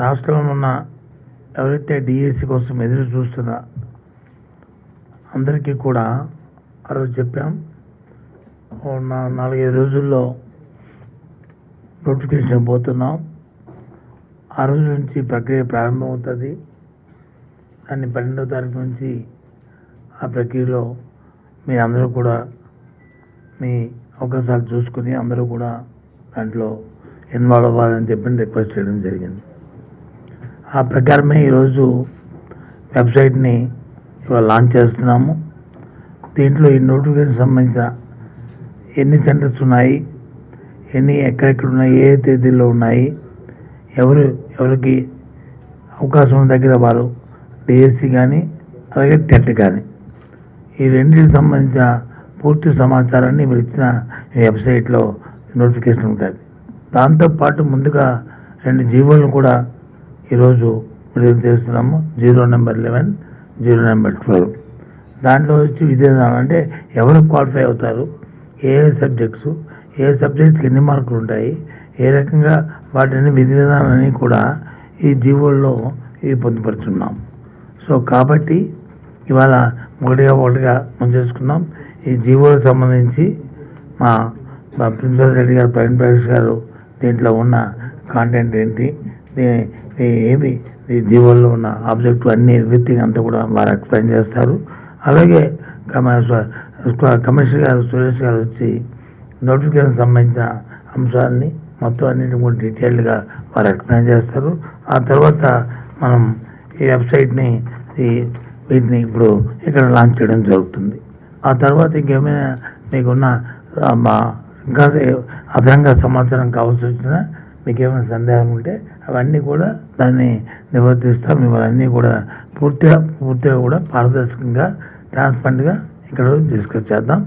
రాష్ట్రంలో ఉన్న ఎవరైతే డిఎస్సి కోసం ఎదురు చూస్తున్న అందరికీ కూడా ఆ రోజు చెప్పాం, 4-5 రోజుల్లో నోటిఫికేషన్ పోతున్నాం. ఆ రోజు నుంచి ప్రక్రియ ప్రారంభమవుతుంది. దాన్ని 12వ తారీఖు నుంచి ఆ ప్రక్రియలో మీ అందరూ కూడా మీ అవకాశాలు చూసుకుని అందరూ కూడా దాంట్లో ఇన్వాల్వ్ అవ్వాలని చెప్పి రిక్వెస్ట్ చేయడం జరిగింది. ఆ ప్రకారమే ఈరోజు వెబ్సైట్ని ఇవాళ లాంచ్ చేస్తున్నాము. దీంట్లో ఈ నోటిఫికేషన్ సంబంధించిన ఎన్ని సెంటర్స్ ఉన్నాయి, ఎక్కడెక్కడ ఉన్నాయి, ఏ తేదీల్లో ఉన్నాయి, ఎవరికి అవకాశం ఉన్న దగ్గర వారు డిఎస్సి కానీ అలాగే టెట్ కానీ ఈ రెండింటికి సంబంధించిన పూర్తి సమాచారాన్ని మీరు ఇచ్చిన వెబ్సైట్లో నోటిఫికేషన్ ఉంటుంది. దాంతోపాటు ముందుగా 2 జీవోలను కూడా ఈరోజు విడుదల చేస్తున్నాము. 0 నెంబర్ 11, 0 నెంబర్ 12. దాంట్లో వచ్చి విధానం అంటే ఎవరు క్వాలిఫై అవుతారు, ఏ సబ్జెక్ట్స్కి ఎన్ని మార్కులు ఉంటాయి, ఏ రకంగా వాటిని విధి విధానాన్ని కూడా ఈ జీవోల్లో ఇవి పొందుపరుచున్నాం. సో కాబట్టి ఇవాళ ఒకటిగా మనం చేసుకున్నాం. ఈ జీవోలకు సంబంధించి మా ప్రిన్సిపల్ రెడ్డి గారు, ప్రవీణ్ ప్రకాష్ గారు దీంట్లో ఉన్న కాంటెంట్ ఏంటి, ఏమి ఈ జీవోల్లో ఉన్న ఆబ్జెక్టివ్ అన్ని ఎవ్రీథింగ్ అంతా కూడా వారు ఎక్స్ప్లెయిన్ చేస్తారు. అలాగే కమిషనర్ గారు సురేష్ గారు వచ్చి నోటిఫికేషన్ సంబంధించిన అంశాలని మొత్తం అన్నింటిని కూడా డీటెయిల్డ్గా వారు ఎక్స్ప్లెయిన్ చేస్తారు. ఆ తర్వాత మనం ఈ వెబ్సైట్ని వీటిని ఇప్పుడు ఇక్కడ లాంచ్ చేయడం జరుగుతుంది. ఆ తర్వాత ఇంకేమైనా మీకున్న ఇంకా అదనంగా సమాచారం కావాల్సి వచ్చినా మీకు ఏమైనా సందేహం ఉంటే అవన్నీ కూడా దాన్ని నివర్తిస్తాం. ఇవన్నీ కూడా పూర్తిగా కూడా పారదర్శకంగా ట్రాన్స్పరెంట్గా ఇక్కడ డిస్కస్ చేద్దాం.